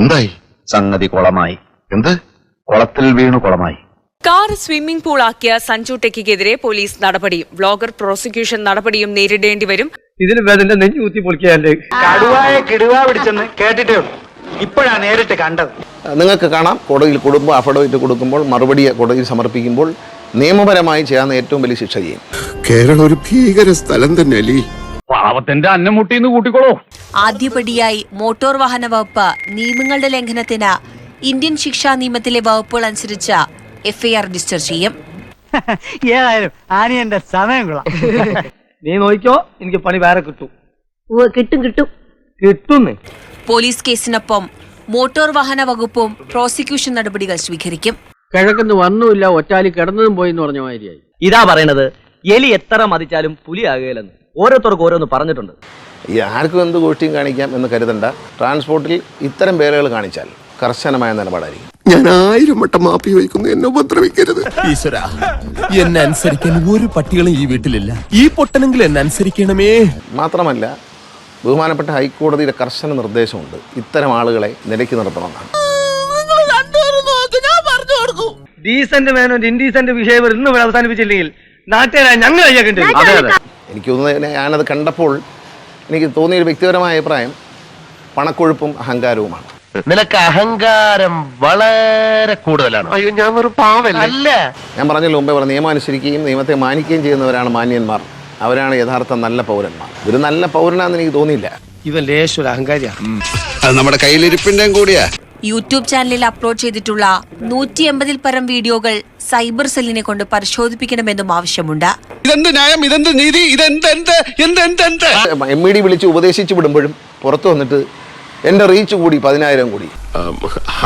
എന്തായി? സംഗതി കുളമായി. എന്ത്? കുളത്തിൽ വീണു കുളമായി. കാർ സ്വിമ്മിംഗ് പൂളാക്കിയ സഞ്ജു ടെക്കിക്കെതിരെ പോലീസ് നടപടിയും വ്ളോഗർ പ്രോസിക്യൂഷൻ നടപടിയും നേരിടേണ്ടി വരും. ഇതിന് വേദന നെഞ്ഞു കുത്തി പൊളിക്കാണ്ട് കടുവായെ കിടുവാ പിടിച്ചെന്ന് കേട്ടിട്ടേ ഉള്ളൂ. ഇപ്പോഴാണ് നേരിട്ട് കണ്ടത്. നിങ്ങൾക്ക് കാണാം, കോടതിയിൽ കൊടുക്കുമ്പോൾ അഫിഡവിറ്റ് കൊടുക്കുമ്പോൾ മറുപടി കോടതിയിൽ സമർപ്പിക്കുമ്പോൾ നിയമപരമായി ചെയ്യാവുന്ന ഏറ്റവും വലിയ ശിക്ഷ ചെയ്യും. കേരളം ഒരു ഭീകര സ്ഥലം തന്നെ അല്ലേ? പാവത്തിന്റെ അന്നം മുട്ടിന്ന് കൂട്ടിക്കോളൂ. ആദ്യപടിയായി മോട്ടോർ വാഹന വകുപ്പ് നിയമങ്ങളുടെ ലംഘനത്തിന് ഇന്ത്യൻ ശിക്ഷാ നിയമത്തിലെ വകുപ്പുകൾ അനുസരിച്ച് എഫ്ഐആർ രജിസ്റ്റർ ചെയ്യും. ഏതായാലും ആനിയന്റെ സമയം കൊള്ളാം. നീ നോക്കിക്കോ, എനിക്ക് പണി വേറെ കിട്ടും. കിട്ടും. പോലീസ് കേസിനൊപ്പം മോട്ടോർ വാഹന വകുപ്പും പ്രോസിക്യൂഷൻ നടപടികൾ സ്വീകരിക്കും. കിഴക്കെന്ന് വന്നുമില്ല, ഒറ്റാലി കിടന്നതും പോയി എന്ന് പറഞ്ഞ മാതിരിയായി. ഇതാ പറയണത്, എലി എത്ര മതിച്ചാലും പുലിയാകുകയില്ലെന്ന് ഓരോരുത്തർക്കും ഓരോന്ന് പറഞ്ഞിട്ടുണ്ട്. ഈ ആർക്കും എന്ത് ഗോഷ്ടിയും കാണിക്കാം എന്ന് കരുതണ്ട. ട്രാൻസ്പോർട്ടിൽ ഇത്തരം പേരുകൾ കാണിച്ചാൽ കർശനമായ നിലപാടായിരിക്കും. ഞാൻ 1000 വട്ടം മാപ്പി ചോദിക്കുന്നു, എന്നെ ഉപദ്രവിക്കരുത്. ഈശ്വരാ, എന്നെ അനുസരിക്കാൻ ഒരു പട്ടികളും ഈ വീട്ടിലില്ല. ഈ പൊട്ടനെങ്കിലും എന്നെ അനുസരിക്കണമേ. മാത്രമല്ല, ബഹുമാനപ്പെട്ട ഹൈക്കോടതിയുടെ കർശന നിർദ്ദേശമുണ്ട്, ഇത്തരം ആളുകളെ നിലയ്ക്ക് നിർത്തണമെന്നാണ്. ഡീസന്റ് മേനോ ഇൻഡീസന്റ് വിഷയം ഇന്ന് അവസാനിപ്പിച്ചില്ലെങ്കിൽ നാട്ടുകാരായ ഞങ്ങൾ എനിക്ക് തോന്നുന്നത്, ഞാനത് കണ്ടപ്പോൾ എനിക്ക് തോന്നിയൊരു വ്യക്തിപരമായ അഭിപ്രായം പണക്കൊഴുപ്പും അഹങ്കാരവുമാണ്. നിനക്ക് അഹങ്കാരം വളരെ കൂടുതലാണ്. അയ്യോ, ഞാൻ ഒരു പാവല്ല. ഞാൻ പറഞ്ഞതിന് മുമ്പേ പറഞ്ഞ നിയമം അനുസരിക്കുകയും നിയമത്തെ മാനിക്കുകയും ചെയ്യുന്നവരാണ് മാന്യന്മാർ. അവരാണ് യഥാർത്ഥ നല്ല പൗരന്മാർ. ഒരു നല്ല പൗരനാണെന്ന് എനിക്ക് തോന്നിയില്ല. ഇവൻ ലേശം അഹങ്കാരിയാണ്. അത് നമ്മുടെ കയ്യിലിരിപ്പിന്റെയും കൂടിയാ. യൂട്യൂബ് ചാനലിൽ അപ്ലോഡ് ചെയ്തിട്ടുള്ള 180-ൽ പരം വീഡിയോകൾ സൈബർ സെല്ലിനെ കൊണ്ട് പരിശോധിപ്പിക്കണമെന്നും ആവശ്യമുണ്ട്. ഇതെന്ത് ന്യായം, ഇതെന്ത് നീതി, MED വിളിച്ച് ഉപദേശിച്ചു വിടുമ്പോഴും പുറത്തു വന്നിട്ട് എന്റെ റീച്ച് കൂടി 10,000 കൂടി.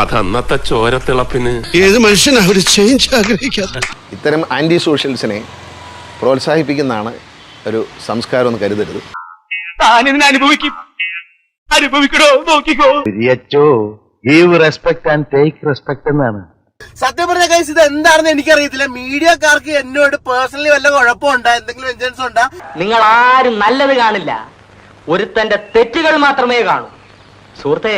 അതന്നത്തെ ചോരത്തിളപ്പിന് ഏത് മനുഷ്യനാ ഒരു ചേഞ്ച് ആഗ്രഹിക്കാത്ത? ഇത്തരം ആന്റി സോഷ്യൽസിനെ പ്രോത്സാഹിപ്പിക്കുന്നതാണ് ഒരു സംസ്കാരം എന്ന് കരുതരുത്. അനുഭവിക്കണോ നോക്കിക്കോ. Give respect and take respect എന്നാണ്. സത്യം പറഞ്ഞ കേസ് ഇത് എന്താണെന്ന് എനിക്കറിയത്തില്ല. മീഡിയക്കാർക്ക് എന്നോട് പേഴ്സണലി വല്ല കുഴപ്പമുണ്ടോ, എന്തെങ്കിലും വെഞ്ചൻസ് ഉണ്ടോ? നിങ്ങൾ ആരും നല്ലത് കാണില്ല, ഒരുത്തന്റെ തെറ്റുകൾ മാത്രമേ കാണൂ. സുഹൃത്തേ,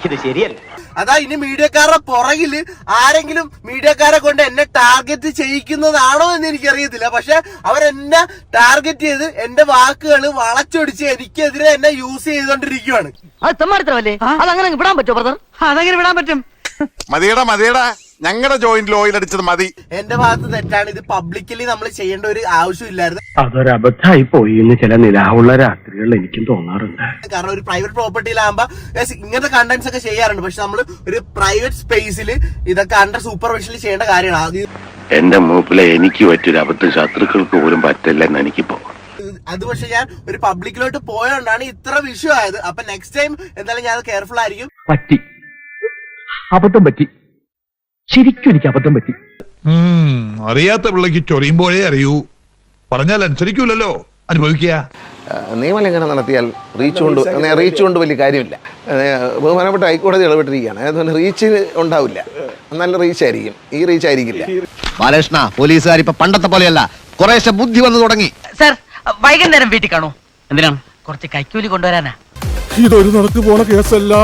ഇത് ശരിയല്ല. അതാ ഇനി മീഡിയക്കാരുടെ പുറകില് ആരെങ്കിലും മീഡിയക്കാരെ കൊണ്ട് എന്നെ ടാർഗറ്റ് ചെയ്യിക്കുന്നതാണോ എന്ന് എനിക്കറിയത്തില്ല. പക്ഷെ അവരെന്നെ ടാർഗറ്റ് ചെയ്ത് എന്റെ വാക്കുകൾ വളച്ചൊടിച്ച് എനിക്കെതിരെ എന്നെ യൂസ് ചെയ്തോണ്ടിരിക്കുകയാണ്. അത് തെമ്മാടിത്തരമല്ലേ? അതങ്ങനെ വിടാൻ പറ്റുമോ ബ്രദർ? അതെങ്ങനെ വിടാൻ പറ്റും? മതിയടാ, ഞങ്ങളുടെ ജോയിന്റിൽ ഓയിൽ അടിച്ചത് മതി. എന്റെ ഭാഗത്ത് തെറ്റാണ്. ഇത് പബ്ലിക്കലി നമ്മൾ ചെയ്യേണ്ട ഒരു ആവശ്യമില്ലായിരുന്നു. അതൊരു അബദ്ധമായി പോയി എന്ന് ചില നിലാവുള്ള രാത്രികളിൽ എനിക്കും തോന്നാറുണ്ട്. കാരണം ഒരു പ്രൈവറ്റ് പ്രോപ്പർട്ടിയിലാകുമ്പോ ഇങ്ങനത്തെ കണ്ടന്റ്സ് ഒക്കെ ചെയ്യാറുണ്ട്. പക്ഷെ നമ്മൾ ഒരു പ്രൈവറ്റ് സ്പേസിൽ ഇതൊക്കെ അണ്ടർ സൂപ്പർവിഷനിൽ ചെയ്യേണ്ട കാര്യമാണ്. എന്റെ മൂപ്പിലെ എനിക്ക് പറ്റിയൊരു അബദ്ധം ശത്രുക്കൾക്ക് പോലും പറ്റില്ലെന്ന് എനിക്കിപ്പോ. അത് പക്ഷെ ഞാൻ ഒരു പബ്ലിക്കിലോട്ട് പോയോണ്ടാണ് ഇത്ര വിഷയം ആയത്. അപ്പൊ നെക്സ്റ്റ് ടൈം എന്തായാലും ഞാൻ കെയർഫുൾ ആയിരിക്കും. അബദ്ധം പറ്റി, ശരിക്കും എനിക്ക് അബദ്ധം പറ്റി. അറിയാത്ത പിള്ളക്ക് ചൊറിയുമ്പോഴേ അറിയൂ, പറഞ്ഞാൽ അനുസരിക്കൂലല്ലോ, അനുഭവിക്കുക. നിയമലംഘനം നടത്തിയാൽ റീച്ച് കൊണ്ട് വലിയ കാര്യമില്ല. ബഹുമാനപ്പെട്ട ഹൈക്കോടതി ഇടപെട്ടിരിക്കുകയാണ്. അതുകൊണ്ട് റീച്ച് ഉണ്ടാവില്ല, നല്ല റീച്ച് ആയിരിക്കും. ഈ റീച്ച് ആയിരിക്കില്ല. ബാലകൃഷ്ണ, പോലീസുകാർ ഇപ്പൊ പണ്ടത്തെ പോലെയല്ല, കുറേശ്ശെ ബുദ്ധി വന്നു തുടങ്ങി. സർ, വൈകുന്നേരം വീട്ടിൽ കാണൂ. എന്തിനാണ്? കുറച്ച് കൈക്കൂലി കൊണ്ടുവരാനാ. ഇതൊരു നടക്ക് പോണ കേസല്ല.